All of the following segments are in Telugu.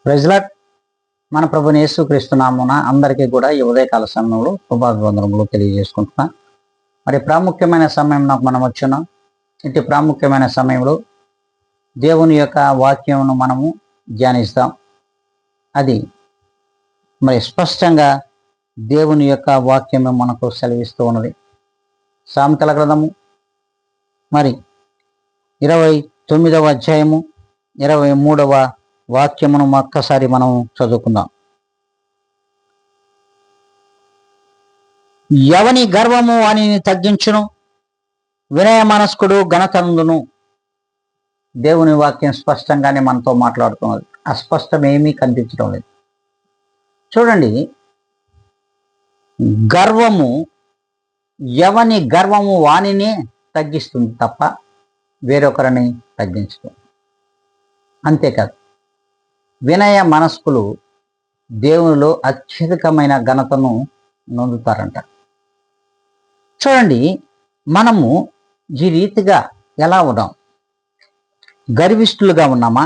Praise lord. మన ప్రభుని యేసుక్రీస్తు నామమున అందరికీ కూడా ఈ ఉదయకాల సమయంలో శుభాభివందనములు తెలియజేసుకుంటున్నా. మరి ప్రాముఖ్యమైన సమయం నాకు మనం వచ్చున్నాం. ఇటు ప్రాముఖ్యమైన సమయంలో దేవుని యొక్క వాక్యమును మనము ధ్యానిస్తాం. అది మరి స్పష్టంగా దేవుని యొక్క వాక్యము మనకు సెలవిస్తూ ఉన్నది. సామెతల గ్రంథము మరి 29వ అధ్యాయము 23వ వాక్యమును ఒక్కసారి మనం చదువుకుందాం. ఎవని గర్వము వానిని తగ్గించును, వినయ మనస్కుడు ఘనతందును. దేవుని వాక్యం స్పష్టంగానే మనతో మాట్లాడుతున్నది. అస్పష్టమేమీ కనిపించడం లేదు. చూడండి, గర్వము ఎవని గర్వము వానినే తగ్గిస్తుంది తప్ప వేరొకరిని తగ్గించుతుంది. అంతేకాదు, వినయ మనస్కులు దేవునిలో అత్యధికమైన ఘనతను నొందుతారంట. చూడండి, మనము ఈ రీతిగా ఎలా ఉన్నాం? గర్విష్ఠులుగా ఉన్నామా?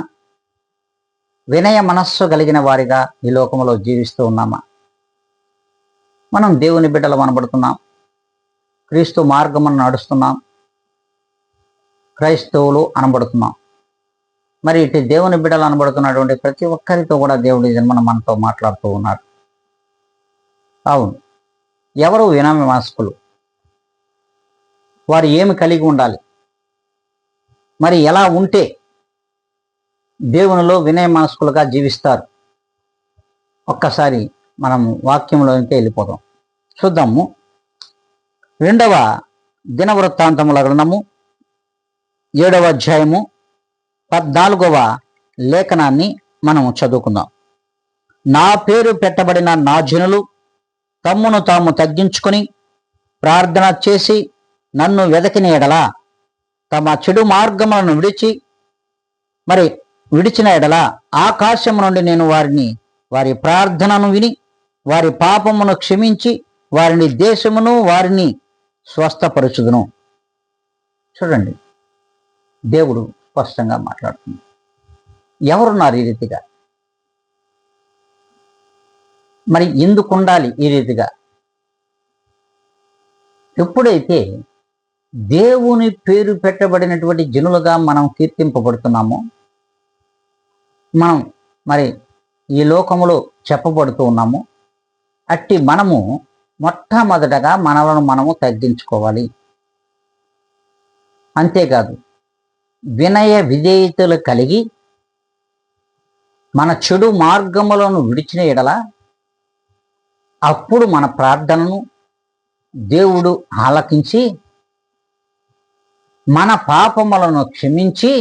వినయ మనస్సు కలిగిన వారిగా ఈ లోకంలో జీవిస్తూ ఉన్నామా? మనం దేవుని బిడ్డలు అనబడుతున్నాం, క్రీస్తు మార్గమును నడుస్తున్నాం, క్రైస్తవులు అనబడుతున్నాం. మరి ఇటు దేవుని బిడ్డలు అనబడుతున్నటువంటి ప్రతి ఒక్కరితో కూడా దేవుడి జన్మను మనతో మాట్లాడుతూ ఉన్నారు. అవును, ఎవరు వినయ మనస్కులు? వారు ఏమి కలిగి ఉండాలి? మరి ఎలా ఉంటే దేవునిలో వినయ మనస్కులుగా జీవిస్తారు? ఒక్కసారి మనం వాక్యంలోకి వెళ్ళిపోదాం. చూద్దాము. 2వ దినవృత్తాంతముల గ్రంథము 7వ అధ్యాయము 14వ లేఖనాన్ని మనం చదువుకుందాం. నా పేరు పెట్టబడిన నా జనులు తమ్మును తాము తగ్గించుకొని ప్రార్థన చేసి నన్ను వెదకిన ఎడల, తమ చెడు మార్గములను విడిచిన ఎడల ఆకాశము నుండి నేను వారి ప్రార్థనను విని వారి పాపమును క్షమించి వారిని దేశమును వారిని స్వస్థపరచుదును. చూడండి, దేవుడు స్పష్టంగా మాట్లాడుతుంది. ఎవరున్నారు ఈ రీతిగా? మరి ఎందుకు ఉండాలి ఈ రీతిగా? ఎప్పుడైతే దేవుని పేరు పెట్టబడినటువంటి జనులుగా మనం కీర్తింపబడుతున్నామో, మనం మరి ఈ లోకములో చెప్పబడుతూ ఉన్నాము, అట్టి మనము మొట్టమొదటగా మనలను మనము తగ్గించుకోవాలి. అంతేకాదు, వినయ విధేయతలు కలిగి మన చెడు మార్గములను విడిచిన ఎడల అప్పుడు మన ప్రార్థనను దేవుడు ఆలకించి మన పాపములను క్షమించి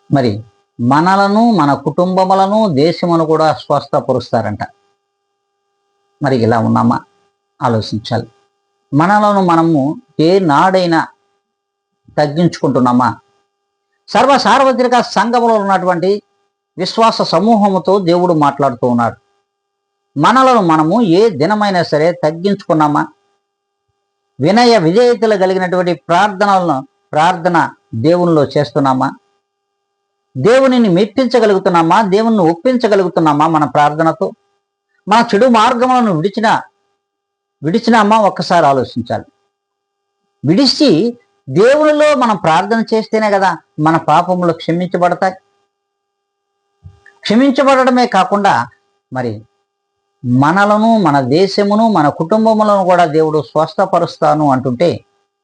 మరి మనలను, మన కుటుంబములను, దేశమును కూడా స్వస్థపరుస్తారంట. మరి ఇలా ఉన్నామా? ఆలోచించాలి. మనలను మనము ఏ నాడైనా తగ్గించుకుంటున్నామా? సార్వత్రిక సంఘములో ఉన్నటువంటి విశ్వాస సమూహముతో దేవుడు మాట్లాడుతూ ఉన్నాడు. మనలను మనము ఏ దినమైనా సరే తగ్గించుకున్నామా? వినయ విధేయతలు కలిగినటువంటి ప్రార్థన దేవునిలో చేస్తున్నామా? దేవునిని మెప్పించగలుగుతున్నామా? దేవుణ్ణి ఒప్పించగలుగుతున్నామా? మన ప్రార్థనతో మన చెడు మార్గములను విడిచినామా? ఒక్కసారి ఆలోచించాలి. విడిచి దేవునిలో మనం ప్రార్థన చేస్తేనే కదా మన పాపములు క్షమించబడతాయి. క్షమించబడమే కాకుండా మరి మనలను, మన దేశమును, మన కుటుంబములను కూడా దేవుడు స్వస్థపరుస్తాను అంటుంటే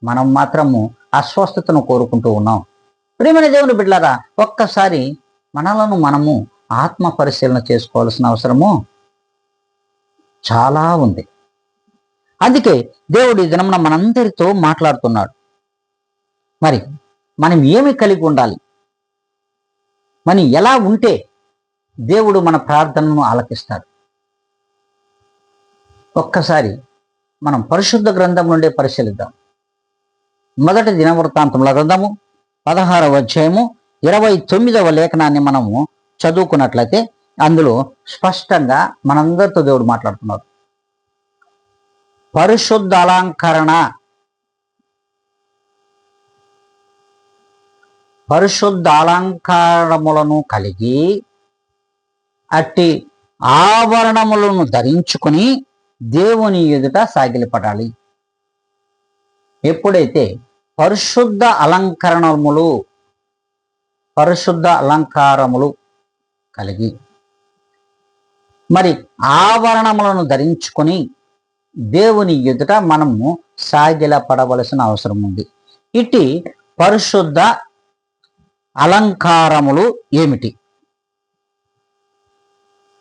మనం మాత్రము అస్వస్థతను కోరుకుంటూ ఉన్నాం. ప్రియమైన దేవుని బిడ్డలారా, ఒక్కసారి మనలను మనము ఆత్మ పరిశీలన చేసుకోవాల్సిన అవసరము చాలా ఉంది. అందుకే దేవుడు ఈ దినమున మనందరితో మాట్లాడుతున్నాడు. మరి మనం ఏమి కలిగి ఉండాలి? మనం ఎలా ఉంటే దేవుడు మన ప్రార్థనను ఆలకిస్తాడు? ఒక్కసారి మనం పరిశుద్ధ గ్రంథం నుండి పరిశీలిద్దాం. 1వ దినవృత్తాంతముల గ్రంథము 16వ అధ్యాయము 29వ లేఖనాన్ని మనము చదువుకున్నట్లయితే అందులో స్పష్టంగా మనందరితో దేవుడు మాట్లాడుతున్నాడు. పరిశుద్ధ అలంకరణ పరిశుద్ధ అలంకారములను కలిగి అట్టి ఆభరణములను ధరించుకుని దేవుని ఎదుట సాగిలపడాలి. ఎప్పుడైతే పరిశుద్ధ అలంకారములు కలిగి మరి ఆభరణములను ధరించుకొని దేవుని ఎదుట మనము సాగిలపడవలసిన అవసరం ఉంది. ఇట్టి పరిశుద్ధ అలంకారములు ఏమిటి?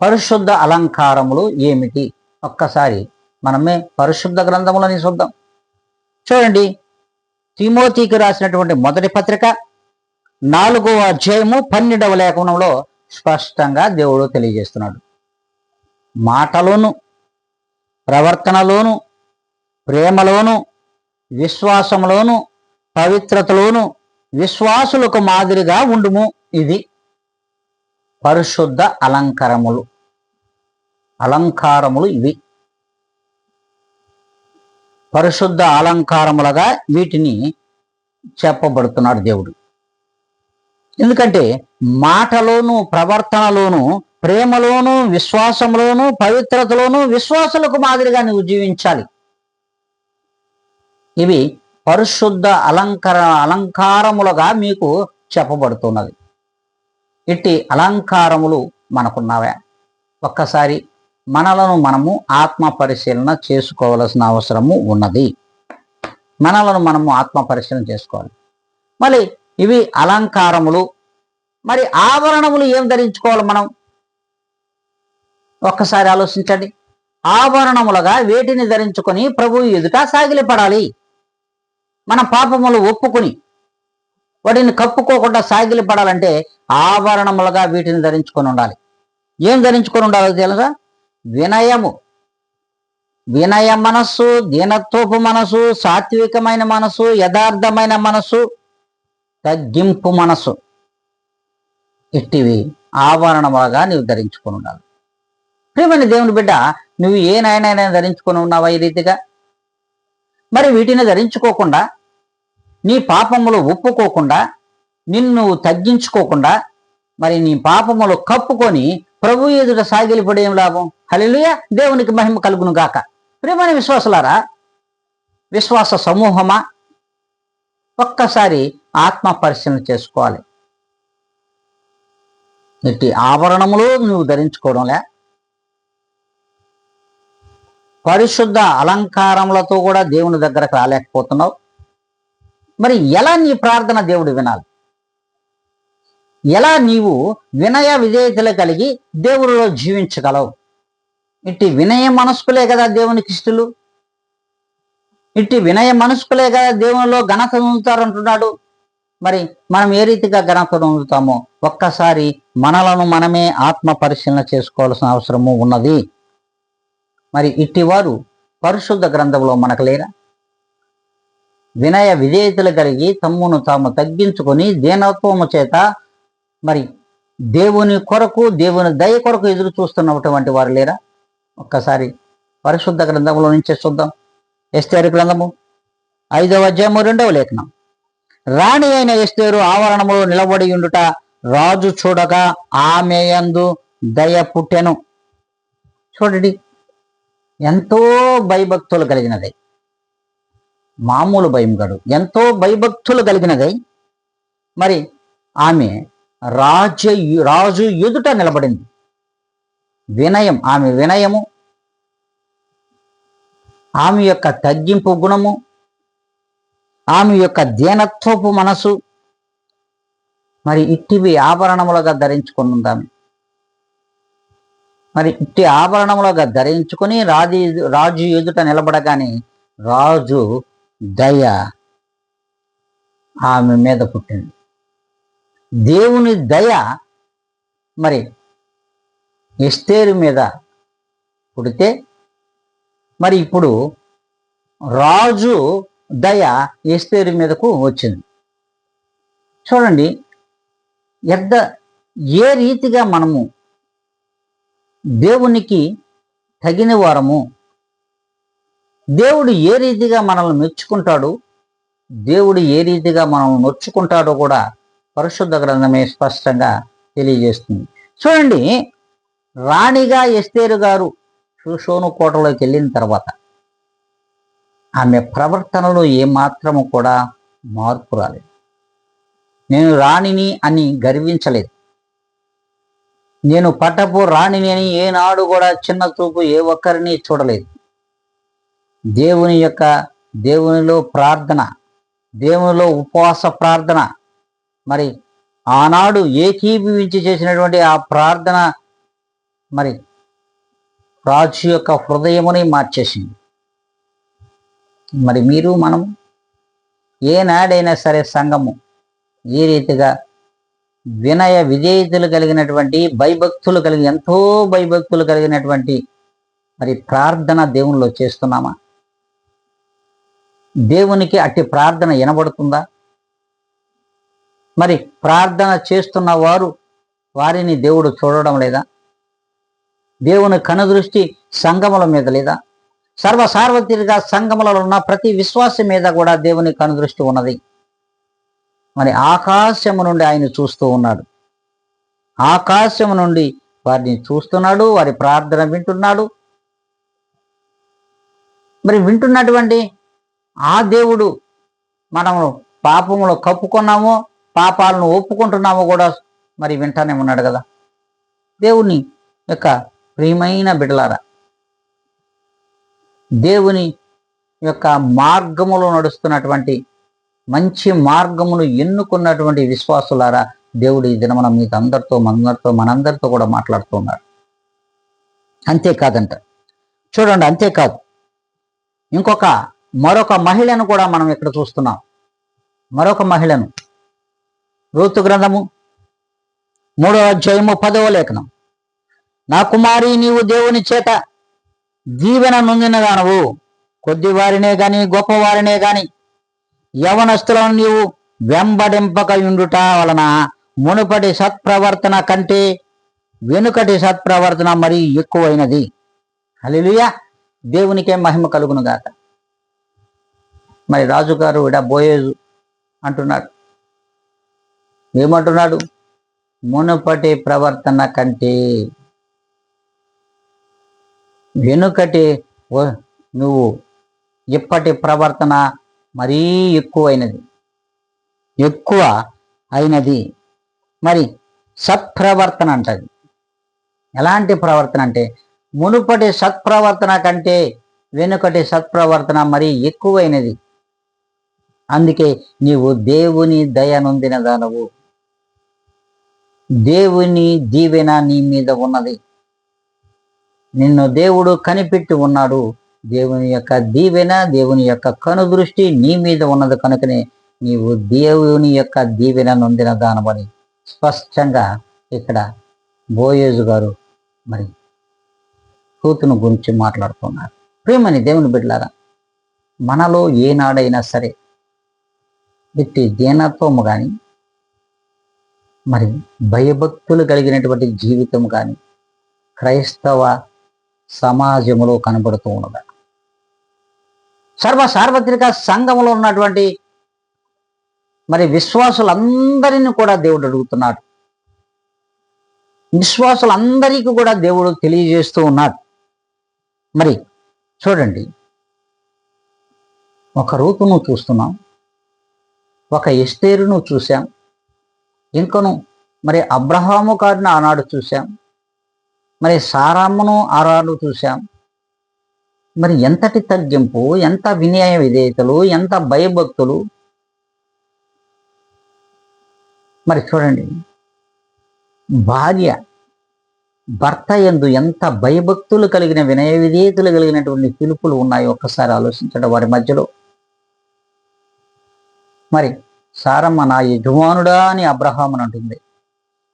పరిశుద్ధ అలంకారములు ఏమిటి? ఒక్కసారి మనమే పరిశుద్ధ గ్రంథములని చూద్దాం. చూడండి, తిమోతికి రాసినటువంటి మొదటి పత్రిక 4వ అధ్యాయము 12వ లేఖనంలో స్పష్టంగా దేవుడు తెలియజేస్తున్నాడు. మాటలోను, ప్రవర్తనలోను, ప్రేమలోను, విశ్వాసంలోను, పవిత్రతలోను విశ్వాసులకు మాదిరిగా ఉండుము. ఇది పరిశుద్ధ అలంకారములు ఇవి. పరిశుద్ధ అలంకారములుగా వీటిని చెప్పబడుతున్నాడు దేవుడు. ఎందుకంటే మాటలోను, ప్రవర్తనలోను, ప్రేమలోను, విశ్వాసంలోను, పవిత్రతలోను విశ్వాసులకు మాదిరిగా నువ్వు జీవించాలి. ఇవి పరిశుద్ధ అలంకారములుగా మీకు చెప్పబడుతున్నది. ఇట్టి అలంకారములు మనకున్నావా? ఒక్కసారి మనలను మనము ఆత్మ పరిశీలన చేసుకోవలసిన అవసరము ఉన్నది. ఆత్మ పరిశీలన చేసుకోవాలి. మరి ఇవి అలంకారములు. మరి ఆభరణములు ఏం ధరించుకోవాలి మనం? ఒక్కసారి ఆలోచించండి. ఆభరణములుగా వేటిని ధరించుకొని ప్రభువు ఎదుట సాగిలపడాలి. మన పాపములు ఒప్పుకొని వాటిని కప్పుకోకుండా సాగిలపడాలంటే ఆభరణములుగా వీటిని ధరించుకొని ఉండాలి. ఏం ధరించుకొని ఉండాలో తెలుసా? వినయ మనస్సు, దీనత్వపు మనసు, సాత్వికమైన మనసు, యథార్థమైన మనసు, తగ్గింపు మనసు. ఇట్టివి ఆభరణములుగా నీవు ధరించుకొని ఉండాలి. ప్రియమైన దేవుని బిడ్డ, నువ్వు ఏ నాయనైనా ధరించుకొని ఉన్నావా ఈ రీతిగా? మరి వీటిని ధరించుకోకుండా, నీ పాపములు ఒప్పుకోకుండా, నిన్ను తగ్గించుకోకుండా, మరి నీ పాపములు కప్పుకొని ప్రభు ఎదుట సాగిలిపడేం లాభం? హల్లెలూయా, దేవునికి మహిమ కలుగును గాక. ప్రియమైన విశ్వాసులారా, విశ్వాస సమూహమా, ఒక్కసారి ఆత్మ పరిశీలన చేసుకోవాలి. ఇట్టి ఆభరణములు నువ్వు ధరించుకోవడంలే, పరిశుద్ధ అలంకారములతో కూడా దేవుని దగ్గరకు రాలేకపోతున్నావు. మరి ఎలా నీ ప్రార్థన దేవుడు వినాలి? ఎలా నీవు వినయ విధేయతలు కలిగి దేవుడిలో జీవించగలవు? ఇట్టి వినయ మనస్కులే కదా దేవునికి ఇష్టలు. ఇట్టి వినయ మనస్కులే కదా దేవునిలో ఘనత పొందుతారంటున్నాడు. మరి మనం ఏ రీతిగా ఘనత పొందుతామో ఒక్కసారి మనలను మనమే ఆత్మ పరిశీలన చేసుకోవాల్సిన అవసరము ఉన్నది. మరి ఇట్టివారు పరిశుద్ధ గ్రంథంలో మనకు లేరా? వినయ విధేయతలు కలిగి తమ్మును తాము తగ్గించుకొని దీనత్వము చేత మరి దేవుని కొరకు, దేవుని దయ కొరకు ఎదురు చూస్తున్నటువంటి వారు లేరా? ఒక్కసారి పరిశుద్ధ గ్రంథంలో నుంచే చూద్దాం. ఎస్తేరు గ్రంథము 5వ అధ్యాయము 2వ లేఖనం. రాణి అయిన ఎస్తేరు ఆవరణములో నిలబడి ఉండుట రాజు చూడగా ఆమె యందు దయ పుట్టెను. చూడండి, ఎంతో భయభక్తులు కలిగినది. మామూలు భయం కాదు, ఎంతో భయభక్తులు కలిగినది. మరి ఆమె రాజు ఎదుట నిలబడింది. ఆమె వినయము, ఆమె యొక్క తగ్గింపు గుణము, ఆమె యొక్క దీనత్వపు మనసు, మరి ఇట్టివి ఆభరణములుగా ధరించుకొని ఉందాము. మరి ఇట్టి ఆభరణములుగా ధరించుకొని రాజు ఎదుట నిలబడగానే రాజు దయ ఆమె మీద పుట్టింది. దేవుని దయ మరి ఎస్తేరు మీద పుడితే, మరి ఇప్పుడు రాజు దయ ఎస్తేరు మీదకు వచ్చింది. చూడండి, ఏ రీతిగా మనము దేవునికి తగిన వారము, దేవుడు ఏ రీతిగా మనల్ని మెచ్చుకుంటాడు, దేవుడు ఏ రీతిగా మనల్ని నొచ్చుకుంటాడో కూడా పరిశుద్ధ గ్రంథమే స్పష్టంగా తెలియజేస్తుంది. చూడండి, రాణిగా ఎస్తేరు గారు షూషోను కోటలోకి వెళ్ళిన తర్వాత ఆమె ప్రవర్తనలో ఏమాత్రము కూడా మార్పు రాలేదు. నేను రాణిని అని గర్వించలేదు. నేను పట్టపు రాణిని అని ఏనాడు కూడా చిన్న చూపు ఏ ఒక్కరిని చూడలేదు. దేవునిలో ప్రార్థన, దేవునిలో ఉపవాస ప్రార్థన, మరి ఆనాడు ఏకీభవించి చేసినటువంటి ఆ ప్రార్థన మరి రాజు యొక్క హృదయముని మార్చేసింది. మరి మీరు మనం ఏనాడైనా సరే సంఘము ఈ రీతిగా వినయ విధేయతలు కలిగినటువంటి ఎంతో భయభక్తులు కలిగినటువంటి మరి ప్రార్థన దేవునిలో చేస్తున్నామా? దేవునికి అట్టి ప్రార్థన వినబడుతుందా? మరి ప్రార్థన చేస్తున్న వారిని దేవుడు చూడడం లేదా? దేవుని కనుదృష్టి సంఘముల మీద లేదా? సార్వత్రిక సంఘములలో ఉన్న ప్రతి విశ్వాసం మీద కూడా దేవుని కనుదృష్టి ఉన్నది. మరి ఆకాశము నుండి ఆయన చూస్తూ ఉన్నాడు. ఆకాశము నుండి వారిని చూస్తున్నాడు, వారి ప్రార్థన వింటున్నాడు. మరి వింటున్నటువంటి ఆ దేవుడు మనము పాపములు కప్పుకున్నామో, పాపాలను ఒప్పుకుంటున్నామో కూడా మరి వింటానే ఉన్నాడు కదా. దేవుని యొక్క ప్రియమైన బిడ్డలారా, దేవుని యొక్క మార్గములో నడుస్తున్నటువంటి మంచి మార్గమును ఎన్నుకున్నటువంటి విశ్వాసులారా, దేవుడు ఈ దినమున మీకు మనందరితో కూడా మాట్లాడుతున్నాడు. అంతేకాదంట, చూడండి, అంతేకాదు, మరొక మహిళను కూడా మనం ఇక్కడ చూస్తున్నాం. మరొక మహిళను రూతు గ్రంథము 3వ అధ్యాయము 10వ లేఖనం. నా కుమారి, నీవు దేవుని చేత దీవెన నొందినదానవు. కొద్దివారినే గాని గొప్పవారినే గాని యవనస్తులను నీవు వెంబడింపకయుండుట వలన మునుపటి సత్ప్రవర్తన కంటే వెనుకటి సత్ప్రవర్తన మరీ ఎక్కువైనది. హల్లెలూయా, దేవునికే మహిమ కలుగును గాక. మరి రాజుగారు ఇడ బోయేజు అంటున్నాడు. ఏమంటున్నాడు? మునుపటి ప్రవర్తన కంటే వెనుకటి నువ్వు ఇప్పటి ప్రవర్తన మరీ ఎక్కువ అయినది. మరి సత్ప్రవర్తన అంటది. ఎలాంటి ప్రవర్తన అంటే మునుపటి సత్ప్రవర్తన కంటే వెనుకటి సత్ప్రవర్తన మరీ ఎక్కువైనది. అందుకే నీవు దేవుని దయ నొందిన దానవు. దేవుని దీవెన నీ మీద ఉన్నది. నిన్ను దేవుడు కనిపెట్టి ఉన్నాడు. దేవుని యొక్క దీవెన, దేవుని యొక్క కనుదృష్టి నీ మీద ఉన్నది. కనుకనే నీవు దేవుని యొక్క దీవెన నొందిన దానవని స్పష్టంగా ఇక్కడ బోయేజు గారు మరి కూతును గురించి మాట్లాడుతున్నారు. ప్రేమని దేవుని బిడ్డలారా, మనలో ఏనాడైనా సరే ఇట్టి దీనత్వము కానీ మరి భయభక్తులు కలిగినటువంటి జీవితం కానీ క్రైస్తవ సమాజంలో కనబడుతూ ఉన్నదా? సార్వత్రిక సంఘంలో ఉన్నటువంటి మరి విశ్వాసులందరినీ కూడా దేవుడు అడుగుతున్నాడు. విశ్వాసులందరికీ కూడా దేవుడు తెలియజేస్తూ ఉన్నాడు. మరి చూడండి, ఒక రూతును చూస్తున్నాం, ఒక ఎస్తేరును చూసాం, ఇంకను మరి అబ్రహాము గారిని ఆనాడు చూసాం, మరి సారమ్మను ఆనాడు చూసాం. మరి ఎంతటి తగ్గింపు, ఎంత వినయ విధేయతలు, ఎంత భయభక్తులు. మరి చూడండి, భార్య భర్త యందు ఎంత భయభక్తులు కలిగిన వినయ విధేయతలు కలిగినటువంటి పిలుపులు ఉన్నాయో ఒక్కసారి ఆలోచించడం వారి మధ్యలో. మరి సారమ్మ నా యజమానుడా అని అబ్రహామును అంటుంది.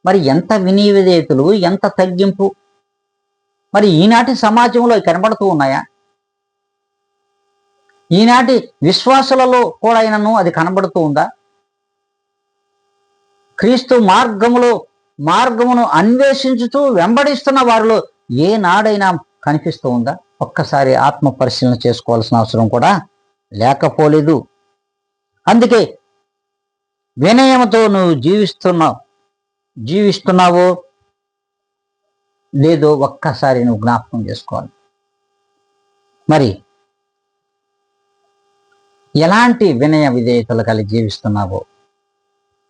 మరి ఎంత వినయ విధేయతలు, ఎంత తగ్గింపు మరి ఈనాటి సమాజంలో కనబడుతూ ఉన్నాయా? ఈనాటి విశ్వాసులలో కూడా అయినను అది కనబడుతూ ఉందా? క్రీస్తు మార్గమును అన్వేషించుతూ వెంబడిస్తున్న వారిలో ఏ నాడైనా కనిపిస్తూ ఉందా? ఒక్కసారి ఆత్మ పరిశీలన చేసుకోవాల్సిన అవసరం కూడా లేకపోలేదు. అందుకే వినయంతో నువ్వు జీవిస్తున్నావో లేదో ఒక్కసారి నువ్వు జ్ఞాపకం చేసుకోవాలి. మరి ఎలాంటి వినయ విధేయతలు కలిగి జీవిస్తున్నావో,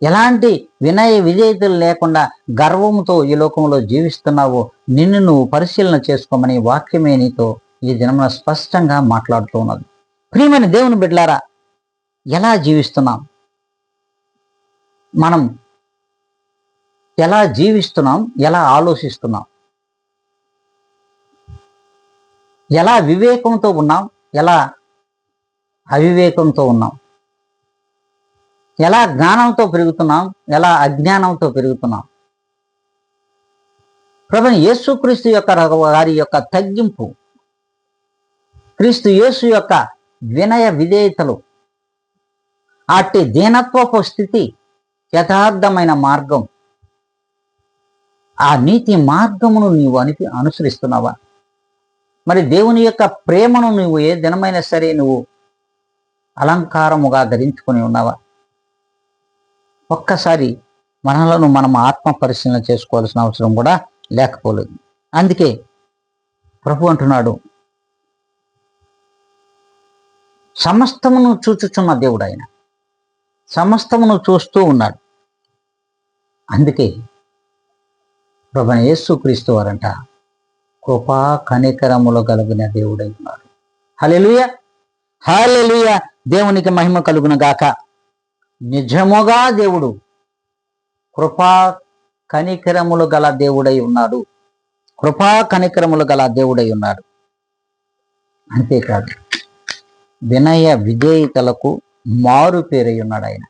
ఎలాంటి వినయ విధేయతలు లేకుండా గర్వంతో ఈ లోకంలో జీవిస్తున్నావో నిన్ను నువ్వు పరిశీలన చేసుకోమని వాక్యమే నీతో ఈ దినమున స్పష్టంగా మాట్లాడుతూ ఉన్నది. ప్రియమైన దేవుని బిడ్డలారా, ఎలా జీవిస్తున్నాం, మనం ఎలా జీవిస్తున్నాం, ఎలా ఆలోచిస్తున్నాం, ఎలా వివేకంతో ఉన్నాం, ఎలా అవివేకంతో ఉన్నాం, ఎలా జ్ఞానంతో పెరుగుతున్నాం, ఎలా అజ్ఞానంతో పెరుగుతున్నాం. ప్రభువైన యేసుక్రీస్తు యొక్క వారి యొక్క తగ్గింపు, క్రీస్తు యేసు యొక్క వినయ విధేయతలు, అట్టి దీనత్వపు స్థితి, యథార్థమైన మార్గం, ఆ నీతి మార్గమును నీవు అనుసరిస్తున్నావా? మరి దేవుని యొక్క ప్రేమను నువ్వు ఏ దినమైనా సరే నువ్వు అలంకారముగా ధరించుకొని ఉన్నావా? ఒక్కసారి మనలను మనం ఆత్మ పరిశీలన చేసుకోవాల్సిన అవసరం కూడా లేకపోలేదు. అందుకే ప్రభు అంటున్నాడు, సమస్తమును చూచుచున్న దేవుడు ఆయన, సమస్తమును చూస్తూ ఉన్నాడు. అందుకే ప్రభువైన యేసుక్రీస్తు వారంట కృపా కనికరములు కలిగిన దేవుడై ఉన్నాడు. హల్లెలూయా, హల్లెలూయా. దేవునికి మహిమ కలుగును గాక. నిజముగా దేవుడు కృపా కనికరములు గల దేవుడై ఉన్నాడు. కృపా కనికరములు గల దేవుడై ఉన్నాడు. అంతేకాదు, వినయ విధేయతలకు మారు పేరై ఉన్నాడు ఆయన.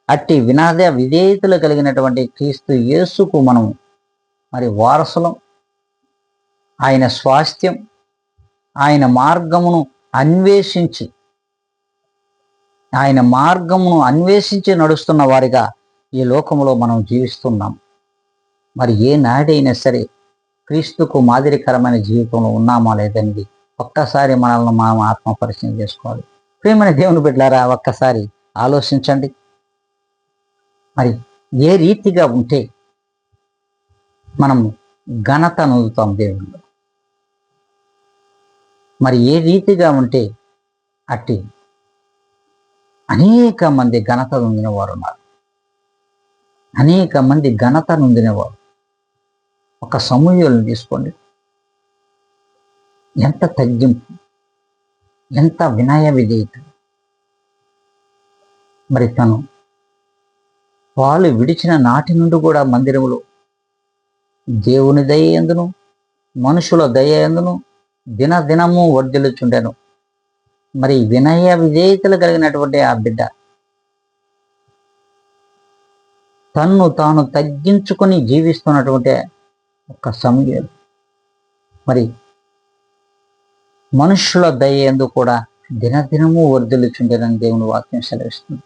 అట్టి వినయ విధేయతలు కలిగినటువంటి క్రీస్తు యేసుకు మనం మరి వారసులం. ఆయన స్వాస్థ్యం, ఆయన మార్గమును అన్వేషించి నడుస్తున్న వారిగా ఈ లోకంలో మనం జీవిస్తున్నాం. మరి ఏ నాడైనా సరే క్రీస్తుకు మాదిరికరమైన జీవితంలో ఉన్నామా లేదండి ఒక్కసారి మనల్ని మనం ఆత్మ పరిశీలన చేసుకోవాలి. ప్రియమైన దేవుని బిడ్డలారా, ఒక్కసారి ఆలోచించండి. మరి ఏ రీతిగా ఉంటే మనం ఘనత నొందుతాం దేవుళ్ళు, మరి ఏ రీతిగా ఉంటే అట్టి అనేక మంది ఘనత నొందిన వారు ఉన్నారు. అనేక మంది ఘనత నొందినవారు. ఒక సమూహలను తీసుకోండి, ఎంత తగ్గింపు, ఎంత వినయ విధేయత. మరి తను వాళ్ళు విడిచిన నాటి నుండి కూడా మందిరములో దేవుని దయ ఎందును మనుషుల దయ ఎందును దినదినము వర్ధిల్లుచుండెను. మరి వినయ విధేయతలు కలిగినటువంటి ఆ బిడ్డ తన్ను తాను తగ్గించుకొని జీవిస్తున్నటువంటి ఒక సమయం, మరి మనుషుల దయ ఎందు కూడా దినదినము వర్ధిల్లుచుండెనని దేవుని వాక్యం సెలవిస్తుంది.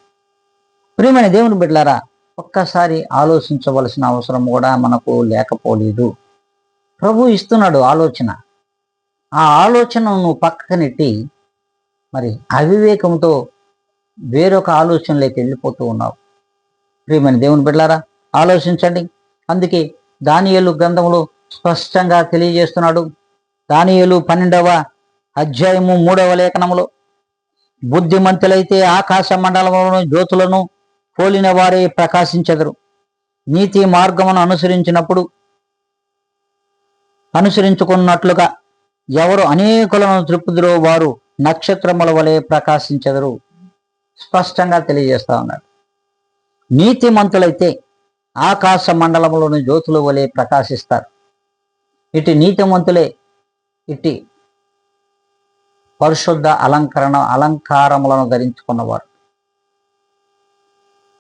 ప్రియమైన దేవుని బిడ్డలారా, ఒక్కసారి ఆలోచించవలసిన అవసరం కూడా మనకు లేకపోలేదు. ప్రభు ఇస్తున్నాడు ఆలోచన. ఆ ఆలోచనను నువ్వు పక్కనెట్టి మరి అవివేకంతో వేరొక ఆలోచనలోకి వెళ్ళిపోతూ ఉన్నావు. ప్రియమైన దేవుని బిడ్డలారా, ఆలోచించండి. అందుకే దానియేలు గ్రంథంలో స్పష్టంగా తెలియజేస్తున్నాడు. దానియేలు 12వ అధ్యాయము 3వ లేఖనములో, బుద్ధిమంతులైతే ఆకాశ మండలంలోని జ్యోతులను పోలిన వారే ప్రకాశించెదరు. నీతి మార్గమును అనుసరించుకున్నట్లుగా ఎవరు అనేకులను త్రిప్పుదురో వారు నక్షత్రముల వలె ప్రకాశించెదరు. స్పష్టంగా తెలియజేస్తా ఉన్నాడు. నీతిమంతులైతే ఆకాశ మండలంలోని జ్యోతుల వలె ప్రకాశిస్తారు. ఇటు నీతిమంతులే ఇటు పరిశుద్ధ అలంకారములను ధరించుకున్నవారు.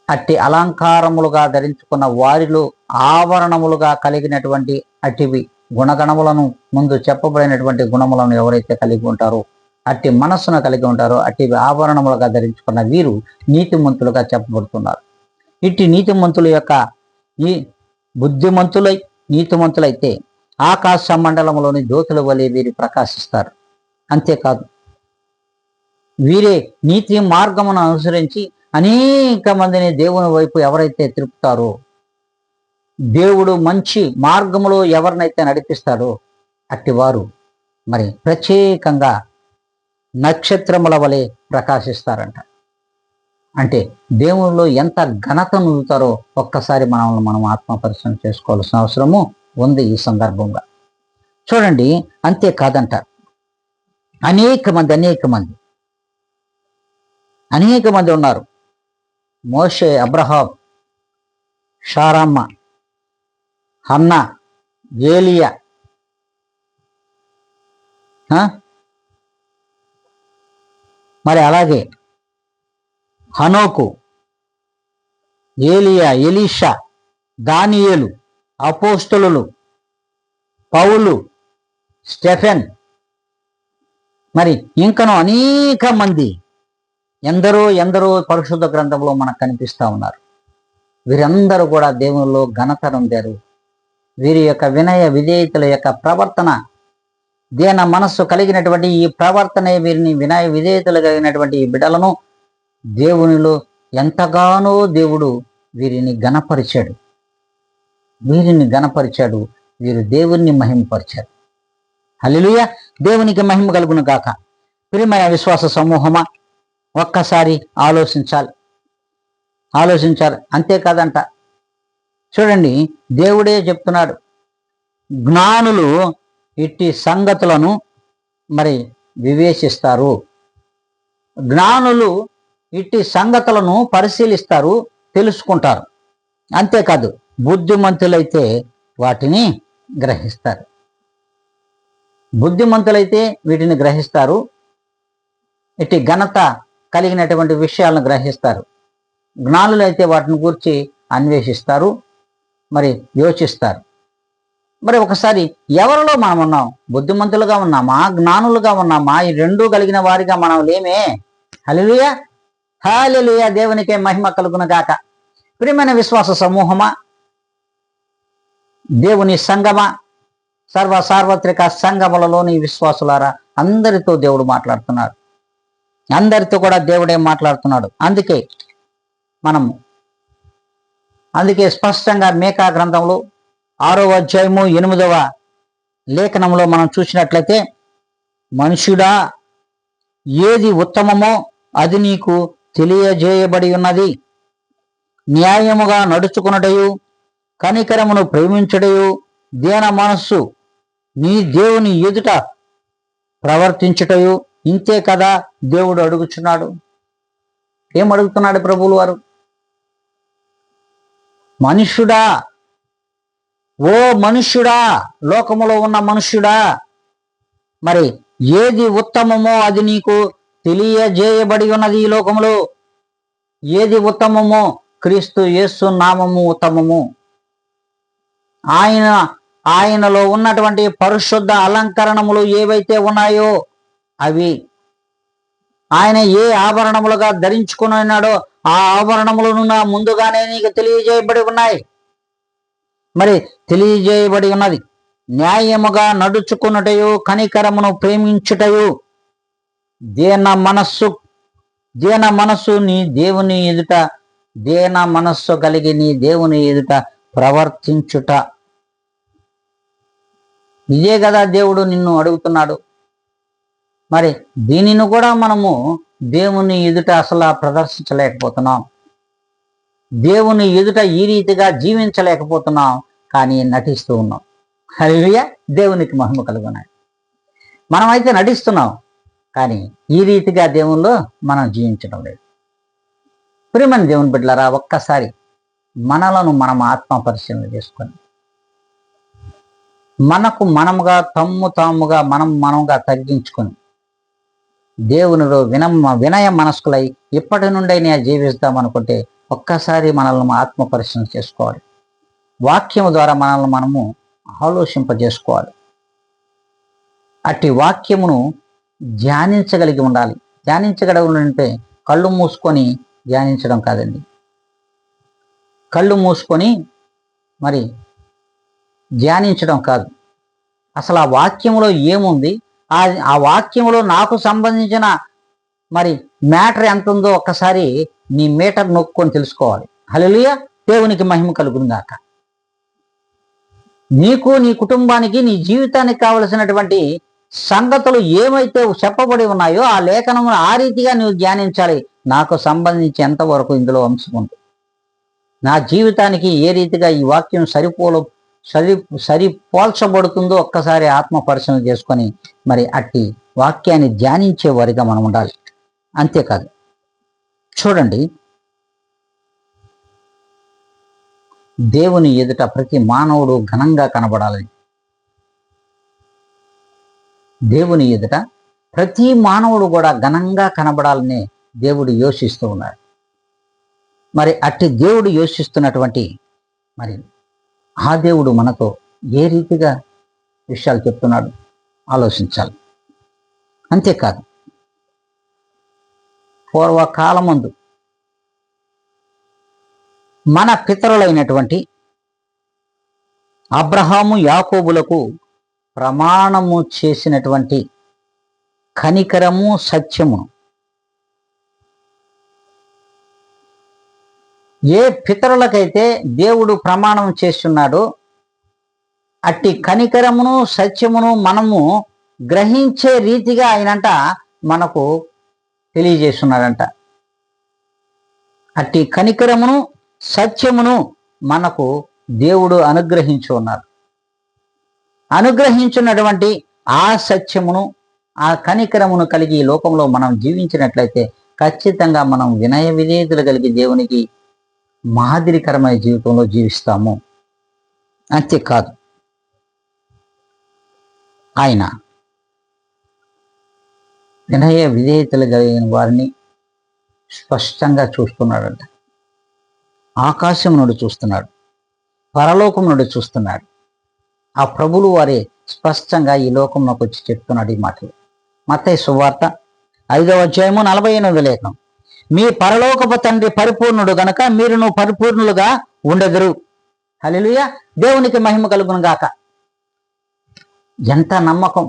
అట్టి అలంకారములుగా ధరించుకున్న వారిలో ఆవరణములుగా కలిగినటువంటి అటివి గుణగణములను, ముందు చెప్పబడినటువంటి గుణములను ఎవరైతే కలిగి ఉంటారో, అట్టి మనస్సును కలిగి ఉంటారో, అట్టి ఆభరణములుగా ధరించుకున్న వీరు నీతిమంతులుగా చెప్పబడుతున్నారు. ఇట్టి నీతిమంతుల యొక్క ఈ నీతిమంతులైతే ఆకాశ మండలంలోని జ్యోతుల వలె వీరు ప్రకాశిస్తారు. అంతేకాదు, వీరే నీతి మార్గమును అనుసరించి అనేక మందిని దేవుని వైపు ఎవరైతే తిప్పుతారో, దేవుడు మంచి మార్గములో ఎవరినైతే నడిపిస్తాడో అట్టివారు మరి ప్రత్యేకంగా నక్షత్రముల వలె ప్రకాశిస్తారంట. అంటే దేవునిలో ఎంత ఘనత నుదుతారో ఒక్కసారి మనం ఆత్మపరిశీలన చేసుకోవాల్సిన అవసరము ఉంది ఈ సందర్భంగా. చూడండి, అంతేకాదంట, అనేక మంది ఉన్నారు. మోషే, అబ్రహాం, షారమ్మ, హన్నా, ఏలియా, మరి అలాగే హనోకు, ఏలియా, ఎలీషా, దానియేలు, అపోస్తలులు, పౌలు, స్టెఫెన్, మరి ఇంకనూ అనేక మంది ఎందరో పరిశుద్ధ గ్రంథంలో మనకు కనిపిస్తూ ఉన్నారు. వీరందరూ కూడా దేవునిలో ఘనత నొందారు. వీరి యొక్క వినయ విధేయతల యొక్క ప్రవర్తన, దీన మనస్సు కలిగినటువంటి ఈ ప్రవర్తనే వీరిని వినయ విధేయతలు కలిగినటువంటి ఈ బిడ్డలను దేవునిలో ఎంతగానో దేవుడు వీరిని ఘనపరిచాడు. వీరు దేవుణ్ణి మహిమపరిచారు. హల్లెలూయా, దేవునికి మహిమ కలుగును గాక. ప్రియమైన విశ్వాస సమూహమా, ఒక్కసారి ఆలోచించాలి. అంతేకాదంట, చూడండి, దేవుడే చెప్తున్నాడు, జ్ఞానులు ఇట్టి సంగతులను మరి వివేచిస్తారు. జ్ఞానులు ఇట్టి సంగతులను పరిశీలిస్తారు, తెలుసుకుంటారు. అంతేకాదు, బుద్ధిమంతులైతే వాటిని గ్రహిస్తారు. వీటిని గ్రహిస్తారు. ఇట్టి ఘనత కలిగినటువంటి విషయాలను గ్రహిస్తారు. జ్ఞానులైతే వాటిని గురించి అన్వేషిస్తారు, మరి యోచిస్తారు. మరి ఒకసారి ఎవరిలో మనం ఉన్నాం? బుద్ధిమంతులుగా ఉన్నామా, జ్ఞానులుగా ఉన్నామా? ఈ రెండూ కలిగిన వారిగా మనం లేమే. హల్లెలూయా, హల్లెలూయా, దేవునికే మహిమ కలుగును గాక. ప్రియమైన విశ్వాస సమూహమా, దేవుని సంగమా, సార్వత్రిక సంగములలోని విశ్వాసులారా, అందరితో దేవుడు మాట్లాడుతున్నాడు. అందరితో కూడా దేవుడే మాట్లాడుతున్నాడు. అందుకే స్పష్టంగా మీకా గ్రంథంలో 6వ అధ్యాయము 8వ లేఖనంలో మనం చూసినట్లయితే, మనుష్యుడా, ఏది ఉత్తమమో అది నీకు తెలియజేయబడి ఉన్నది. న్యాయముగా నడుచుకున్నటయు, కనికరమును ప్రేమించడయు, దీన మనస్సు నీ దేవుని ఎదుట ప్రవర్తించుటయు ఇంతే కదా దేవుడు అడుగుచున్నాడు. ఏం అడుగుతున్నాడు ప్రభువులు వారు? మనుష్యుడా, ఓ మనుష్యుడా, లోకములో ఉన్న మనుష్యుడా, మరి ఏది ఉత్తమమో అది నీకు తెలియజేయబడి ఉన్నది. ఈ లోకములో ఏది ఉత్తమమో, క్రీస్తు యేసు నామము ఉత్తమము. ఆయనలో ఉన్నటువంటి పరిశుద్ధ అలంకరణములు ఏవైతే ఉన్నాయో అవి, ఆయన ఏ ఆభరణములుగా ధరించుకుని ఉన్నాడో ఆ ఆభరణములను ముందుగానే నీకు తెలియజేయబడి ఉన్నాయి. మరి తెలియజేయబడి ఉన్నది. న్యాయముగా నడుచుకున్నటయు, కనికరమును ప్రేమించుటయు, దీన మనస్సు నీ దేవుని ఎదుట, దీన మనస్సు కలిగి నీ దేవుని ఎదుట ప్రవర్తించుట. ఇదే కదా దేవుడు నిన్ను అడుగుతున్నాడు. మరి దీనిని కూడా మనము దేవుని ఎదుట అసలు ప్రదర్శించలేకపోతున్నాం. దేవుని ఎదుట ఈ రీతిగా జీవించలేకపోతున్నాం, కానీ నటిస్తూ ఉన్నాం. హల్లెలూయా, దేవునికి మహిమ కలుగునాయి. మనమైతే నటిస్తున్నాం, కానీ ఈ రీతిగా దేవుల్లో మనం జీవించడం లేదు. ప్రియమైన దేవుని బిడ్డలారా, ఒక్కసారి మనలను మనం ఆత్మ పరిశీలన చేసుకొని, మనముగా మనముగా తగ్గించుకొని, దేవునిలో వినయ మనస్కులై ఇప్పటి నుండైనా జీవిస్తాం అనుకుంటే ఒక్కసారి మనల్ని ఆత్మ పరిశీలన చేసుకోవాలి. వాక్యము ద్వారా మనల్ని మనము ఆలోచింపజేసుకోవాలి. అట్టి వాక్యమును ధ్యానించగలిగి ఉండాలి. ధ్యానించగలిగినంటే కళ్ళు మూసుకొని ధ్యానించడం కాదండి. కళ్ళు మూసుకొని మరి ధ్యానించడం కాదు. అసలు ఆ వాక్యములో ఏముంది, ఆ వాక్యములో నాకు సంబంధించిన మరి మ్యాటర్ ఎంత ఉందో ఒక్కసారి నీ మీటర్ నొక్కొని తెలుసుకోవాలి. హల్లెలూయా, దేవునికి మహిమ కలుగును గాక. నీకు, నీ కుటుంబానికి, నీ జీవితానికి కావలసినటువంటి సంగతులు ఏమైతే చెప్పబడి ఉన్నాయో ఆ లేఖనమును ఆ రీతిగా నువ్వు ధ్యానించాలి. నాకు సంబంధించి ఎంతవరకు ఇందులో అంశం ఉంది, నా జీవితానికి ఏ రీతిగా ఈ వాక్యం సరిపోల్చబడుతుందో ఒక్కసారి ఆత్మ పరిశీలన చేసుకొని మరి అట్టి వాక్యాన్ని ధ్యానించే వారిగా మనం ఉండాలి. అంతేకాదు, చూడండి, దేవుని ఎదుట ప్రతి మానవుడు ఘనంగా కనబడాలని, దేవుని ఎదుట ప్రతి మానవుడు కూడా ఘనంగా కనబడాలని దేవుడు యోచిస్తూ ఉన్నాడు. మరి అట్టి దేవుడు యోచిస్తున్నటువంటి మరి ఆ దేవుడు మనతో ఏ రీతిగా విషయాలు చెప్తున్నాడు ఆలోచించాలి. అంతేకాదు, పూర్వకాలమందు మన పితరులైనటువంటి అబ్రహాము, యాకోబులకు ప్రమాణము చేసినటువంటి కనికరము, సత్యము ఏ పితరులకైతే దేవుడు ప్రమాణం చేస్తున్నాడో అట్టి కనికరమును, సత్యమును మనము గ్రహించే రీతిగా ఆయనంట మనకు తెలియజేస్తున్నాడంట. అట్టి కనికరమును, సత్యమును మనకు దేవుడు అనుగ్రహించి ఉన్నారు. అనుగ్రహించున్నటువంటి ఆ సత్యమును, ఆ కనికరమును కలిగి ఈ లోకంలో మనం జీవించినట్లయితే ఖచ్చితంగా మనం వినయ విధేయతలు కలిగి దేవునికి మాదిరికరమైన జీవితంలో జీవిస్తాము. అంతేకాదు, ఆయన వినయ విధేయతలు కలిగిన వారిని స్పష్టంగా చూస్తున్నాడంట. ఆకాశం నుండి చూస్తున్నాడు, పరలోకం నుండి చూస్తున్నాడు. ఆ ప్రభులు వారే స్పష్టంగా ఈ లోకంలోకి వచ్చి చెప్తున్నాడు ఈ మాటలు. మత్తయి సువార్త 5వ అధ్యాయము 48వ లేఖనం, మీ పరలోకపు తండ్రి పరిపూర్ణుడు గనక మీరును పరిపూర్ణులుగా ఉండెదరు. హల్లెలూయా, దేవునికి మహిమ కలుగును గాక. ఎంత నమ్మకం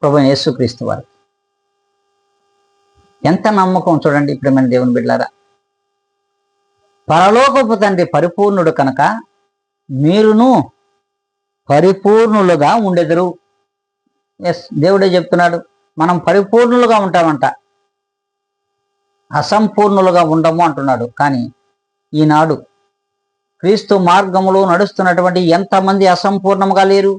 ప్రభువైన యేసుక్రీస్తు వారు, ఎంత నమ్మకం చూడండి. ఇప్పుడు మన దేవుని బిడ్డలారా, పరలోకపు తండ్రి పరిపూర్ణుడు కనుక మీరును పరిపూర్ణులుగా ఉండెదరు. ఎస్, దేవుడే చెప్తున్నాడు, మనం పరిపూర్ణులుగా ఉంటామంట, అసంపూర్ణులుగా ఉండము అంటున్నాడు. కానీ ఈనాడు క్రీస్తు మార్గములో నడుస్తున్నటువంటి ఎంతమంది అసంపూర్ణంగా లేరు,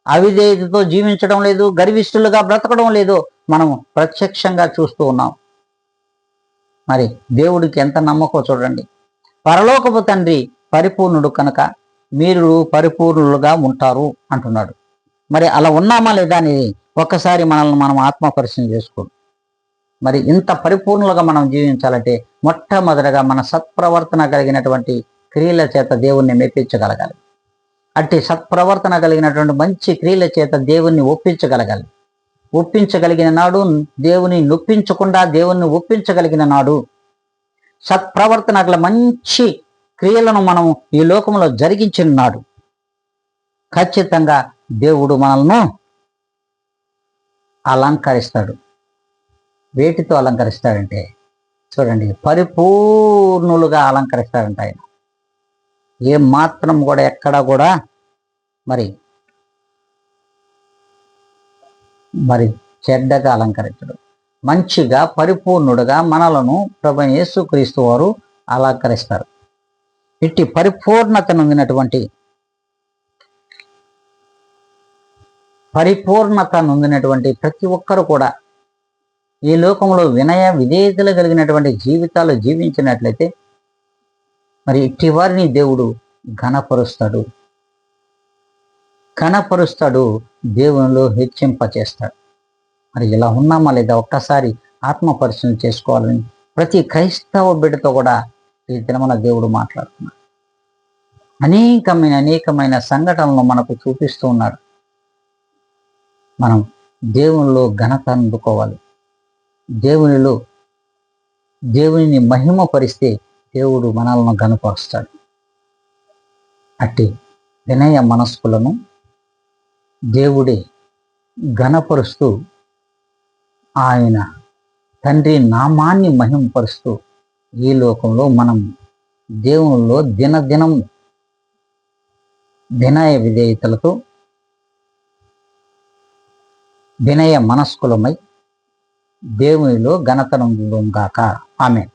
అవిధేయతతో జీవించడం లేదు, గర్విష్ఠులుగా బ్రతకడం లేదు, మనం ప్రత్యక్షంగా చూస్తూ ఉన్నాం. మరి దేవుడికి ఎంత నమ్మకం చూడండి. పరలోకపు తండ్రి పరిపూర్ణుడు కనుక మీరు పరిపూర్ణులుగా ఉంటారు అంటున్నాడు. మరి అలా ఉన్నామా లేదా అనేది ఒక్కసారి మనల్ని మనం ఆత్మ పరిశీలన చేసుకోండి. మరి ఇంత పరిపూర్ణులుగా మనం జీవించాలంటే మొట్టమొదటిగా మన సత్ప్రవర్తన కలిగినటువంటి క్రియల చేత దేవుణ్ణి మెప్పించగలగాలి. అట్టి సత్ప్రవర్తన కలిగినటువంటి మంచి క్రియల చేత దేవుణ్ణి ఒప్పించగలగాలి. ఒప్పించగలిగిన నాడు, దేవుని నొప్పించకుండా దేవుణ్ణి ఒప్పించగలిగిన నాడు, సత్ప్రవర్తన గల మంచి క్రియలను మనం ఈ లోకంలో జరిగించిన నాడు ఖచ్చితంగా దేవుడు మనల్ని అలంకరిస్తాడు. వేటితో అలంకరిస్తాడంటే చూడండి, పరిపూర్ణులుగా అలంకరిస్తాడంట ఆయన. ఏ మాత్రం కూడా ఎక్కడా కూడా మరి చెడ్డగా అలంకరించడు. మంచిగా పరిపూర్ణుడుగా మనలను ప్రభువైన యేసుక్రీస్తు వారు అలంకరిస్తారు. ఇట్టి పరిపూర్ణత నొందినటువంటి ప్రతి ఒక్కరు కూడా ఈ లోకంలో వినయ విధేయతలు కలిగినటువంటి జీవితాలు జీవించినట్లయితే మరి ఇట్టి వారిని దేవుడు ఘనపరుస్తాడు, దేవునిలో హెచ్చింపచేస్తాడు. మరి ఇలా ఉన్నామా లేదా ఒక్కసారి ఆత్మ పరిశీలన చేసుకోవాలని ప్రతి క్రైస్తవ బిడ్డతో కూడా ఈ దినమున దేవుడు మాట్లాడుతున్నాడు. అనేకమైన సంఘటనలు మనకు చూపిస్తూ ఉన్నాడు. మనం దేవునిలో ఘనత అందుకోవాలి. దేవునిని మహిమపరిస్తే దేవుడు మనల్ని ఘనపరుస్తాడు. అట్టి వినయ మనస్కులను దేవుడే ఘనపరుస్తూ ఆయన తండ్రి నామాన్ని మహింపరుస్తూ ఈ లోకంలో మనం దేవునిలో దినదినం వినయ విధేయతలతో వినయ మనస్కులమై దేవునిలో ఘనతనం గాక. ఆమేన్.